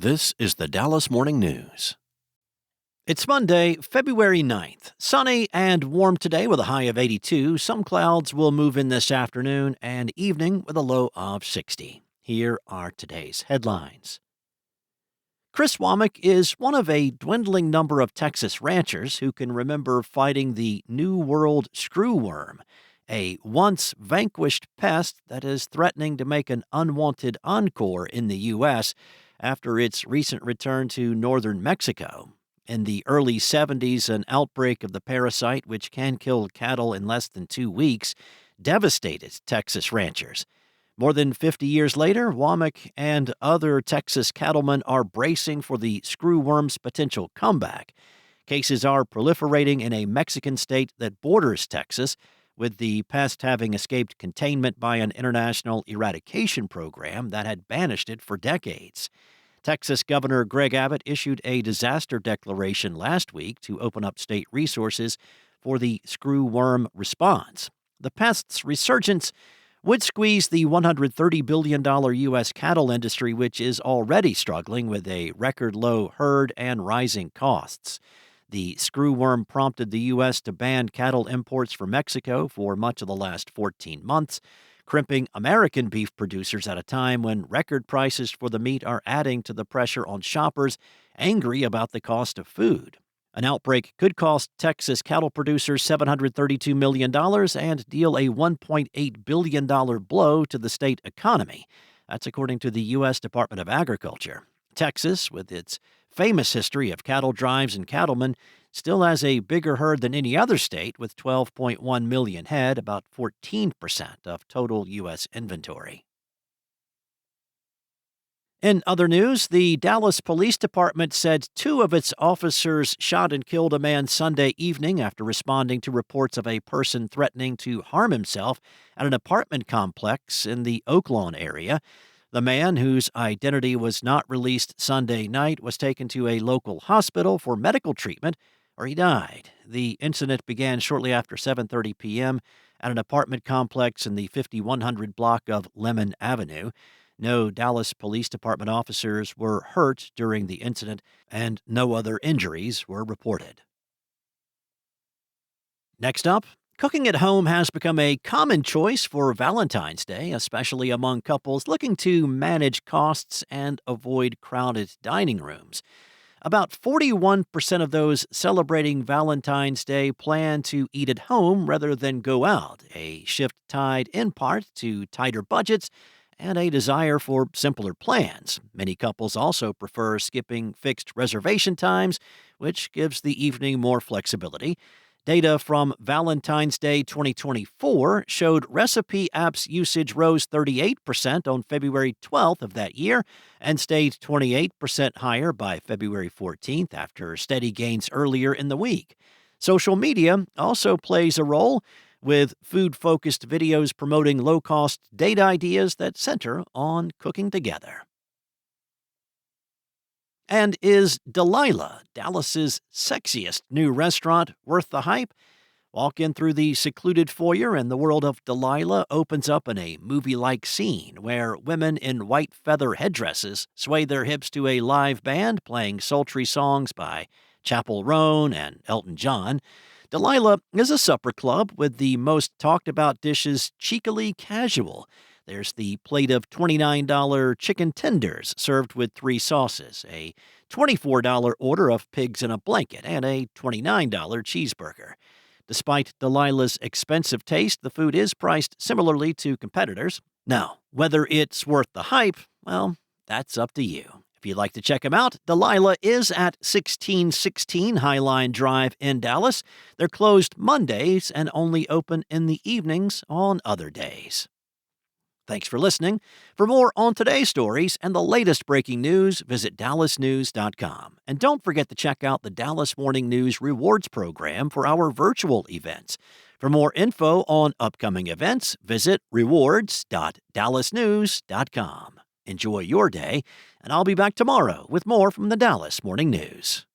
This is the Dallas Morning News. It's Monday, February 9th. Sunny and warm today with a high of 82. Some clouds will move in this afternoon and evening with a low of 60. Here are today's headlines. Chris Womack is one of a dwindling number of Texas ranchers who can remember fighting the New World screwworm, a once vanquished pest that is threatening to make an unwanted encore in the U.S. after its recent return to northern Mexico. In the early 70s, an outbreak of the parasite, which can kill cattle in less than 2 weeks, devastated Texas ranchers. More than 50 years later, Womack and other Texas cattlemen are bracing for the screwworm's potential comeback. Cases are proliferating in a Mexican state that borders Texas, with the pest having escaped containment by an international eradication program that had banished it for decades. Texas Governor Greg Abbott issued a disaster declaration last week to open up state resources for the screwworm response. The pest's resurgence would squeeze the $130 billion U.S. cattle industry, which is already struggling with a record-low herd and rising costs. The screwworm prompted the U.S. to ban cattle imports from Mexico for much of the last 14 months, crimping American beef producers at a time when record prices for the meat are adding to the pressure on shoppers angry about the cost of food. An outbreak could cost Texas cattle producers $732 million and deal a $1.8 billion blow to the state economy. That's according to the U.S. Department of Agriculture. Texas, with its famous history of cattle drives and cattlemen, still has a bigger herd than any other state, with 12.1 million head, about 14% of total U.S. inventory. In other news, the Dallas Police Department said 2 of its officers shot and killed a man Sunday evening after responding to reports of a person threatening to harm himself at an apartment complex in the Oaklawn area. The man, whose identity was not released Sunday night, was taken to a local hospital for medical treatment, where he died. The incident began shortly after 7:30 p.m. at an apartment complex in the 5100 block of Lemon Avenue. No Dallas Police Department officers were hurt during the incident, and no other injuries were reported. Next up, cooking at home has become a common choice for Valentine's Day, especially among couples looking to manage costs and avoid crowded dining rooms. About 41% of those celebrating Valentine's Day plan to eat at home rather than go out, a shift tied in part to tighter budgets and a desire for simpler plans. Many couples also prefer skipping fixed reservation times, which gives the evening more flexibility. Data from Valentine's Day 2024 showed recipe apps usage rose 38% on February 12th of that year and stayed 28% higher by February 14th after steady gains earlier in the week. Social media also plays a role, with food-focused videos promoting low-cost date ideas that center on cooking together. And is Delilah, Dallas's sexiest new restaurant, worth the hype? Walk in through the secluded foyer and the world of Delilah opens up in a movie-like scene where women in white feather headdresses sway their hips to a live band playing sultry songs by Chappell Roan and Elton John. Delilah is a supper club with the most talked-about dishes cheekily casual. There's the plate of $29 chicken tenders served with 3 sauces, a $24 order of pigs in a blanket, and a $29 cheeseburger. Despite Delilah's expensive taste, the food is priced similarly to competitors. Now, whether it's worth the hype, well, that's up to you. If you'd like to check them out, Delilah is at 1616 Highline Drive in Dallas. They're closed Mondays and only open in the evenings on other days. Thanks for listening. For more on today's stories and the latest breaking news, visit dallasnews.com. And don't forget to check out the Dallas Morning News Rewards program for our virtual events. For more info on upcoming events, visit rewards.dallasnews.com. Enjoy your day, and I'll be back tomorrow with more from the Dallas Morning News.